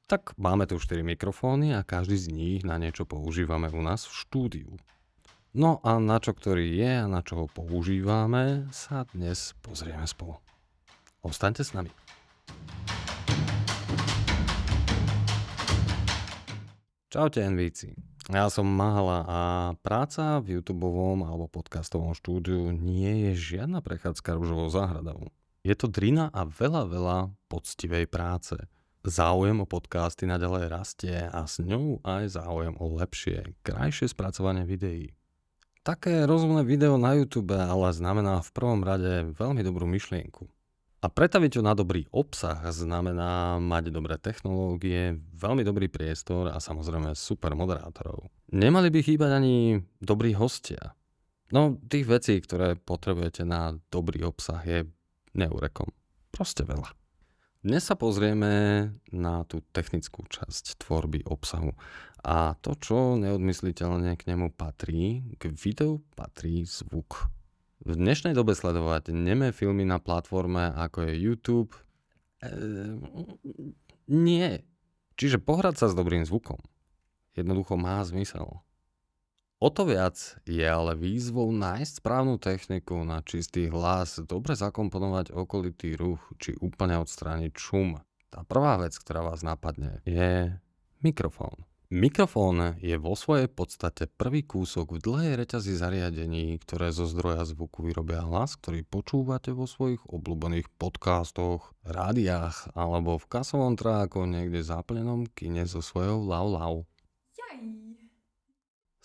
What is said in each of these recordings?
Tak máme tu 4 mikrofóny a každý z nich na niečo používame u nás v štúdiu. No a na čo ktorý je a na čo ho používame, sa dnes pozrieme spolu. Ostaňte s nami. Čaute NVC. Ja som Mahala a práca v YouTubeovom alebo podcastovom štúdiu nie je žiadna prechádzka ružovou záhradou. Je to drina a veľa poctivej práce. Záujem o podcasty naďalej rastie a s ňou aj záujem o lepšie, krajšie spracovanie videí. Také rozumné video na YouTube ale znamená v prvom rade veľmi dobrú myšlienku. A pretaviť to na dobrý obsah znamená mať dobré technológie, veľmi dobrý priestor a samozrejme super moderátorov. Nemali by chýbať ani dobrí hostia. No tých vecí, ktoré potrebujete na dobrý obsah je neurekom. Proste veľa. Dnes sa pozrieme na tú technickú časť tvorby obsahu a to, čo neodmysliteľne k nemu patrí, k videu patrí zvuk. V dnešnej dobe sledovať nemé filmy na platforme ako je YouTube nie. Čiže pohrať sa s dobrým zvukom jednoducho má zmysel. O to viac je ale výzvou nájsť správnu techniku na čistý hlas, dobre zakomponovať okolitý ruch či úplne odstrániť šum. Tá prvá vec, ktorá vás napadne, je mikrofón. Mikrofón je vo svojej podstate prvý kúsok v dlhej reťazi zariadení, ktoré zo zdroja zvuku vyrobia hlas, ktorý počúvate vo svojich obľúbených podcastoch, rádiách alebo v kasovom tráku niekde zaplnenom kine so svojou lau.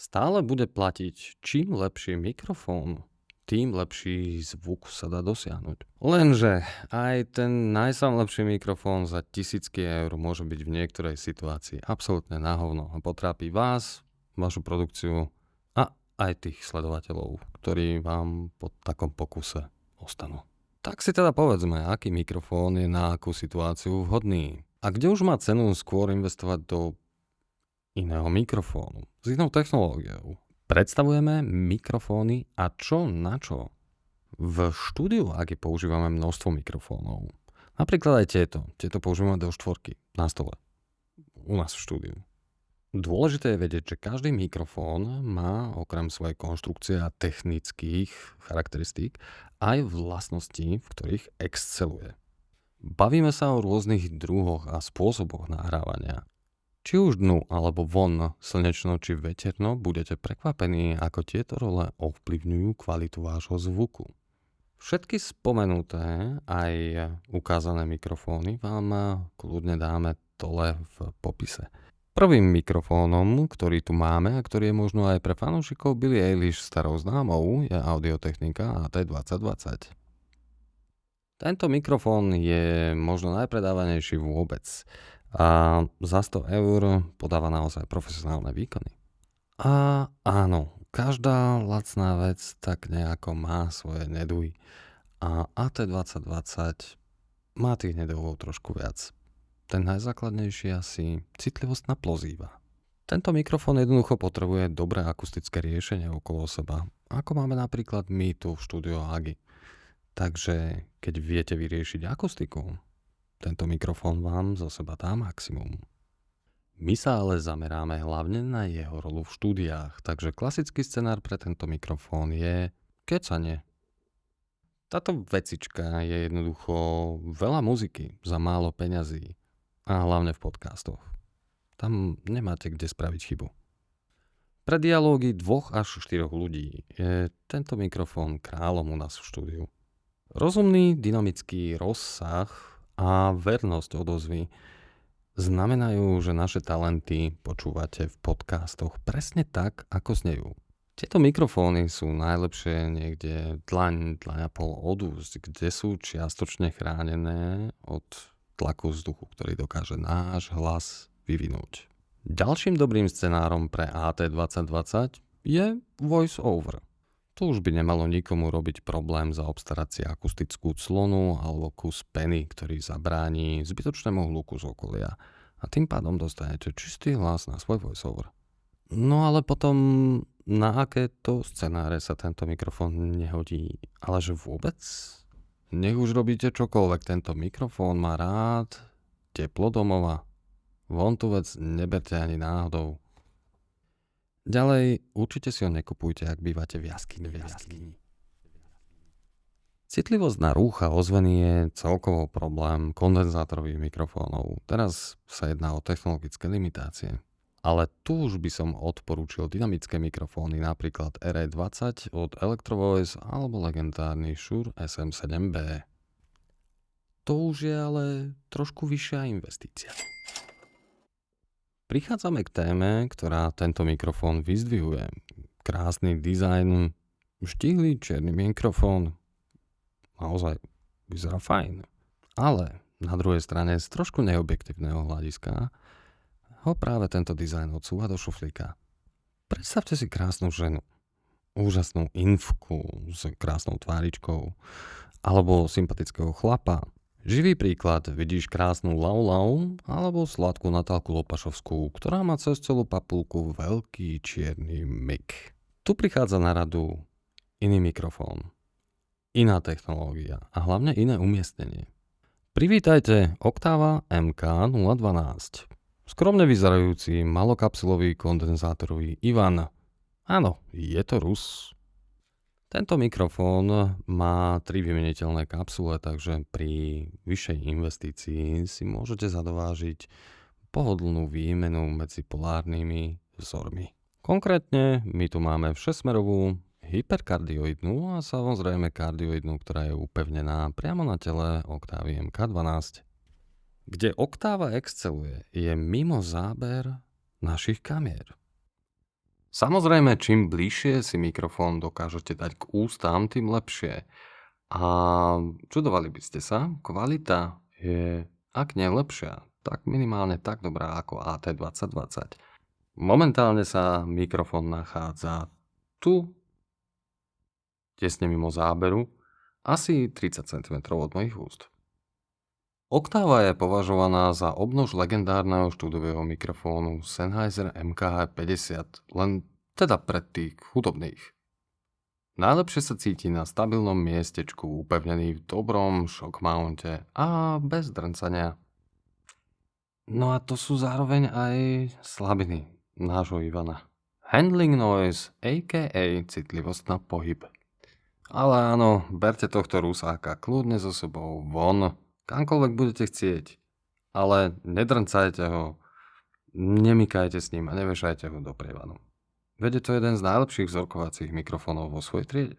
Stále bude platiť, čím lepší mikrofón, tým lepší zvuk sa dá dosiahnuť. Lenže aj ten najsamlepší mikrofón za tisícky eur môže byť v niektorej situácii absolútne na hovno a potrápi vás, vašu produkciu a aj tých sledovateľov, ktorí vám po takom pokuse ostanú. Tak si teda povedzme, aký mikrofón je na akú situáciu vhodný. A kde už má cenu skôr investovať do iného mikrofónu s inou technológiou. Predstavujeme mikrofóny a čo na čo. V štúdiu Agi používame množstvo mikrofónov. Napríklad aj tieto používame do 4 na stole. U nás v štúdiu. Dôležité je vedieť, že každý mikrofón má okrem svojej konštrukcie a technických charakteristík aj vlastnosti, v ktorých exceluje. Bavíme sa o rôznych druhoch a spôsoboch nahrávania. Či už dnu alebo von, slnečno či veterno, budete prekvapení, ako tieto role ovplyvňujú kvalitu vášho zvuku. Všetky spomenuté aj ukázané mikrofóny vám kľudne dáme dole v popise. Prvým mikrofónom, ktorý tu máme a ktorý je možno aj pre fanúšikov Billie Eilish starou známou, je Audio-Technica AT2020. Tento mikrofón je možno najpredávanejší vôbec. A za 100 eur podáva naozaj profesionálne výkony. A áno, každá lacná vec tak nejako má svoje neduhy. A AT2020 má tých neduhov trošku viac. Ten najzákladnejší asi citlivosť na plozíva. Tento mikrofón jednoducho potrebuje dobré akustické riešenie okolo seba, ako máme napríklad my tu v štúdiu Agi. Takže keď viete vyriešiť akustiku, tento mikrofón vám zo seba dá maximum. My sa ale zameráme hlavne na jeho rolu v štúdiách, takže klasický scenár pre tento mikrofón je kecanie. Táto vecička je jednoducho veľa muziky za málo peňazí a hlavne v podcastoch. Tam nemáte kde spraviť chybu. Pre dialógy 2 až 4 ľudí je tento mikrofón kráľom u nás v štúdiu. Rozumný dynamický rozsah a vernosť odozvy znamenajú, že naše talenty počúvate v podcastoch presne tak, ako znejú. Tieto mikrofóny sú najlepšie niekde dlaň a pol od úst, kde sú čiastočne chránené od tlaku vzduchu, ktorý dokáže náš hlas vyvinúť. Ďalším dobrým scenárom pre AT2020 je voice over. Tu už by nemalo nikomu robiť problém zaobstarať si akustickú clonu alebo kus peny, ktorý zabráni zbytočnému hluku z okolia. A tým pádom dostanete čistý hlas na svoj voiceover. No ale potom na aké to scenáre sa tento mikrofón nehodí? Ale že vôbec? Nech už robíte čokoľvek, tento mikrofón má rád teplo domova, von tú vec neberte ani náhodou. Ďalej, určite si ho nekupujte, ak bývate v jaskyni. Citlivosť na rúch a ozveny je celkovo problém kondenzátorových mikrofónov. Teraz sa jedná o technologické limitácie. Ale tu už by som odporúčil dynamické mikrofóny, napríklad RE20 od Electrovoice alebo legendárny Shure SM7B. To už je ale trošku vyššia investícia. Prichádzame k téme, ktorá tento mikrofón vyzdvihuje. Krásny dizajn, štíhly čierny mikrofón, naozaj vyzerá fajn. Ale na druhej strane z trošku neobjektívneho hľadiska ho práve tento dizajn odsúva do šuflíka. Predstavte si krásnu ženu, úžasnú infku s krásnou tváričkou alebo sympatického chlapa. Živý príklad, vidíš krásnu Lau alebo sladkú Natálku Lopašovskú, ktorá má cez celú papulku veľký čierny mik. Tu prichádza na radu iný mikrofón, iná technológia a hlavne iné umiestnenie. Privítajte Octava MK012. Skromne vyzerajúci malokapsulový kondenzátorový Ivan. Áno, je to Rus. Tento mikrofón má 3 vymeniteľné kapsule, takže pri vyššej investícii si môžete zadovážiť pohodlnú výmenu medzi polárnymi vzormi. Konkrétne my tu máme 6-smerovú hyperkardioidnú a samozrejme kardioidnú, ktorá je upevnená priamo na tele Octavy MK12. Kde Octava exceluje, je mimo záber našich kamier. Samozrejme, čím bližšie si mikrofón dokážete dať k ústám, tým lepšie. A čudovali by ste sa, kvalita je, ak nie lepšia, tak minimálne tak dobrá ako AT2020. Momentálne sa mikrofón nachádza tu, tesne mimo záberu, asi 30 cm od mojich úst. Octava je považovaná za obnož legendárneho štúdiového mikrofónu Sennheiser MKH50, len teda pre tých chudobných. Najlepšie sa cíti na stabilnom miestečku, upevnený v dobrom shock mounte a bez drncania. No a to sú zároveň aj slabiny nášho Ivana. Handling noise, a.k.a. citlivosť na pohyb. Ale áno, berte tohto rusáka kľudne so sebou von, kamkoľvek budete chcieť, ale nedrncajte ho, nemykajte s ním a nevešajte ho do prievanu. Veď je to jeden z najlepších vzorkovacích mikrofónov vo svojej triede.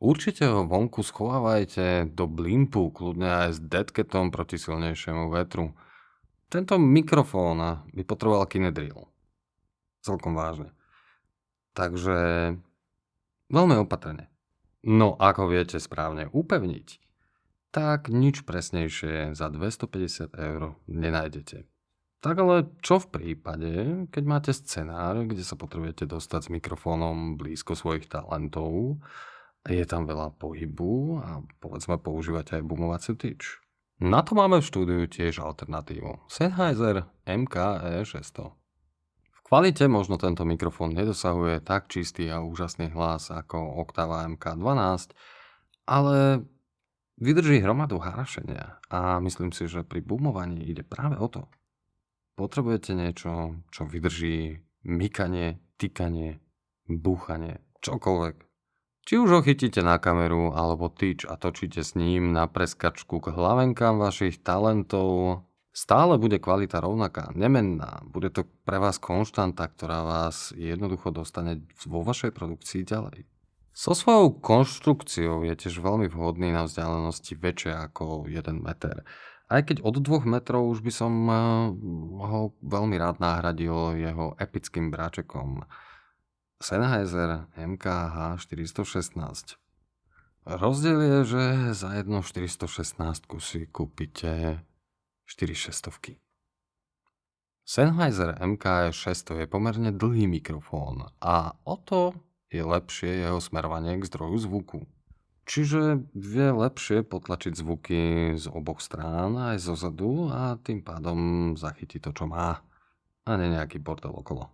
Určite ho vonku schovávajte do blimpu, kľudne aj s deadcatom proti silnejšiemu vetru. Tento mikrofón by potreboval kinedril. Celkom vážne. Takže veľmi opatrne. No ako viete správne upevniť, tak nič presnejšie za 250 € nenájdete. Tak ale čo v prípade, keď máte scenár, kde sa potrebujete dostať s mikrofónom blízko svojich talentov, je tam veľa pohybu a povedzme používate aj boomovaciu tyč. Na to máme v štúdiu tiež alternatívu. Sennheiser MKE600. V kvalite možno tento mikrofón nedosahuje tak čistý a úžasný hlas ako Octava MK12, ale vydrží hromadu harašenia a myslím si, že pri boomovaní ide práve o to. Potrebujete niečo, čo vydrží mykanie, tykanie, búchanie, čokoľvek. Či už ho chytíte na kameru alebo tyč a točíte s ním na preskačku k hlavenkám vašich talentov, stále bude kvalita rovnaká, nemenná. Bude to pre vás konštanta, ktorá vás jednoducho dostane vo vašej produkcii ďalej. So svojou konštrukciou je tiež veľmi vhodný na vzdialenosti väčšie ako 1 meter. Aj keď od 2 metrov už by som ho veľmi rád nahradil jeho epickým bráčekom Sennheiser MKH 416. Rozdiel je, že za jednu 416 si kúpite 4600. Sennheiser MKE600 je pomerne dlhý mikrofón a o to je lepšie jeho smerovanie k zdroju zvuku. Čiže vie lepšie potlačiť zvuky z oboch strán aj zo zadu a tým pádom zachytí to, čo má a nie nejaký bordel okolo.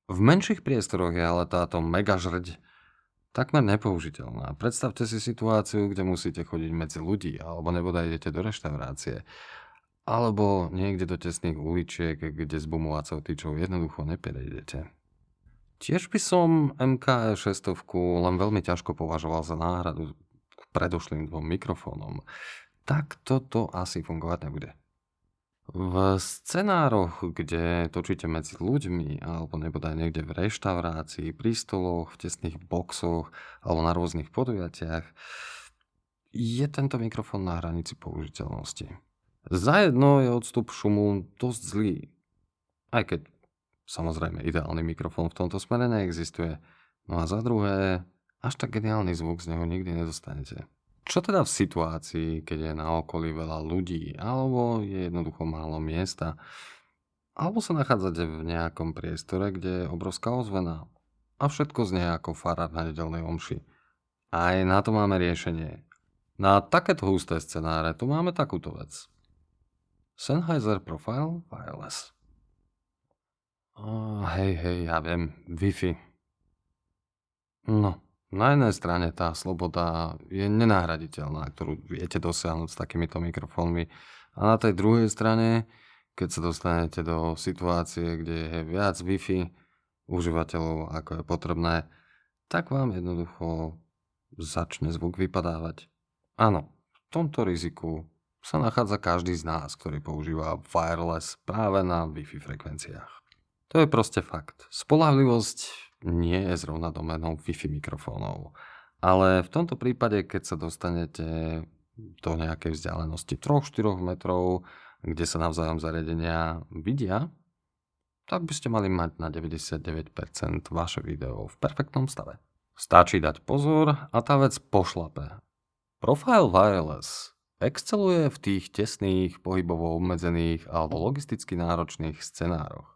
V menších priestoroch je ale táto mega žrť takmer nepoužiteľná. Predstavte si situáciu, kde musíte chodiť medzi ľudí alebo nebodaj idete do reštaurácie alebo niekde do tesných uličiek, kde s bumovacou tyčou jednoducho neprejdete. Tiež by som MKE 600 len veľmi ťažko považoval za náhradu k predošlým 2 mikrofónom. Tak toto asi fungovať nebude. V scenároch, kde točíte medzi ľuďmi alebo nebodaj niekde v reštaurácii, pri stoloch, v tesných boxoch alebo na rôznych podujatiach, je tento mikrofón na hranici použiteľnosti. Zajedno je odstup šumu dosť zlý, aj keď samozrejme ideálny mikrofón v tomto smere neexistuje. No a za druhé, až tak geniálny zvuk z neho nikdy nedostanete. Čo teda v situácii, keď je na okolí veľa ľudí, alebo je jednoducho málo miesta, alebo sa nachádzate v nejakom priestore, kde je obrovská ozvena a všetko znie ako farár na nedeľnej omši. Aj na to máme riešenie. Na takéto husté scenáre tu máme takúto vec. Sennheiser Profile Wireless. Hej, ja viem, Wi-Fi. No. Na jednej strane tá sloboda je nenahraditeľná, ktorú viete dosiahnuť s takýmito mikrofónmi. A na tej druhej strane, keď sa dostanete do situácie, kde je viac Wi-Fi užívateľov, ako je potrebné, tak vám jednoducho začne zvuk vypadávať. Áno, v tomto riziku sa nachádza každý z nás, ktorý používa wireless práve na Wi-Fi frekvenciách. To je proste fakt. Spoľahlivosť nie je zrovna doménou Wi-Fi mikrofónov. Ale v tomto prípade, keď sa dostanete do nejakej vzdialenosti 3-4 metrov, kde sa navzájom zariadenia vidia, tak by ste mali mať na 99% vaše video v perfektnom stave. Stačí dať pozor a tá vec pošlape. Profile Wireless exceluje v tých tesných, pohybovo obmedzených alebo logisticky náročných scenároch.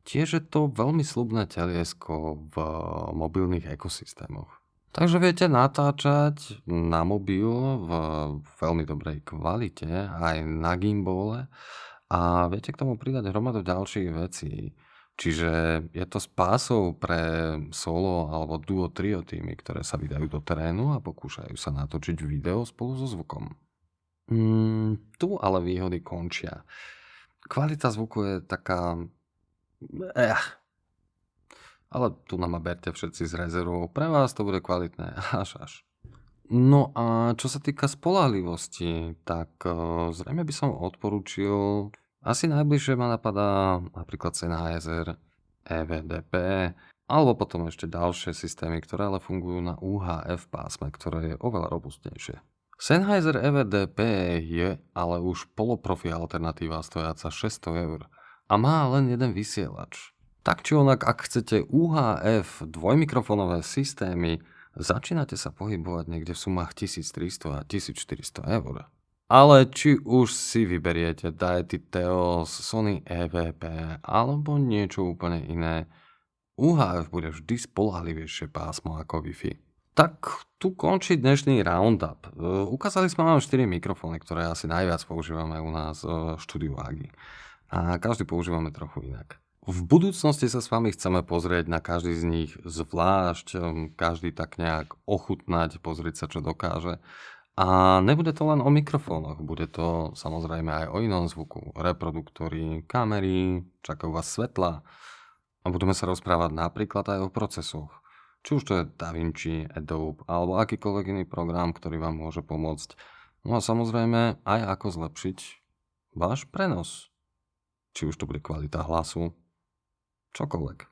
Tiež je to veľmi sľubné teliesko v mobilných ekosystémoch. Takže viete natáčať na mobil v veľmi dobrej kvalite, aj na gimbale a viete k tomu pridať hromadu ďalších vecí. Čiže je to spásou pre solo alebo duo trio týmy, ktoré sa vydajú do terénu a pokúšajú sa natočiť video spolu so zvukom. Tu ale výhody končia. Kvalita zvuku je taká... Ale tu nám ma berte všetci s rezervou. Pre vás to bude kvalitné. Až. No a čo sa týka spoľahlivosti, tak zrejme by som odporúčil... Asi najbližšie ma napadá napríklad Sennheiser EVDP, alebo potom ešte ďalšie systémy, ktoré ale fungujú na UHF pásme, ktoré je oveľa robustnejšie. Sennheiser EVDP je ale už poloprofi alternatíva stojaca 600 € a má len jeden vysielač. Tak či onak, ak chcete UHF dvojmikrofonové systémy, začínate sa pohybovať niekde v sumách 1300 a 1400 €. Ale či už si vyberiete Deity Theos, Sony EVP alebo niečo úplne iné, UHF bude vždy spoľahlivejšie pásmo ako Wi-Fi. Tak tu končí dnešný roundup. Ukázali sme vám 4 mikrofóny, ktoré asi najviac používame u nás v štúdiu Agi. A každý používame trochu inak. V budúcnosti sa s vami chceme pozrieť na každý z nich zvlášť, každý tak nejak ochutnať, pozrieť sa, čo dokáže. A nebude to len o mikrofónoch, bude to samozrejme aj o inom zvuku. Reproduktory, kamery, čakajú vás svetla. A budeme sa rozprávať napríklad aj o procesoch. Či už to je DaVinci, Adobe alebo akýkoľvek iný program, ktorý vám môže pomôcť. No a samozrejme aj ako zlepšiť váš prenos. Či už to bude kvalita hlasu, čokoľvek.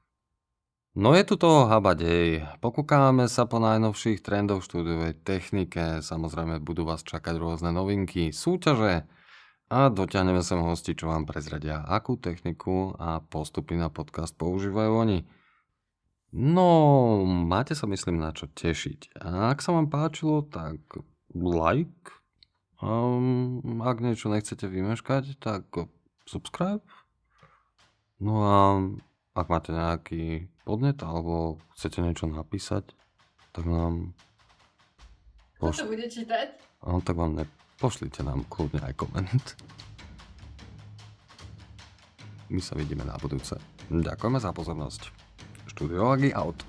No je tu toho habadej. Pokúkame sa po najnovších trendoch v štúdiovej technike. Samozrejme budú vás čakať rôzne novinky, súťaže a dotiahneme sem hosti, čo vám prezradia, akú techniku a postupy na podcast používajú oni. No, máte sa myslím na čo tešiť. A ak sa vám páčilo, tak like. Ak niečo nechcete vymeškať, tak subscribe. No a ak máte nejaký podnet alebo chcete niečo napísať, tak nám... Kto to bude čítať? Tak vám pošlite nám kľudne aj koment. My sa vidíme na budúce. Ďakujeme za pozornosť. Štúdio Agi out.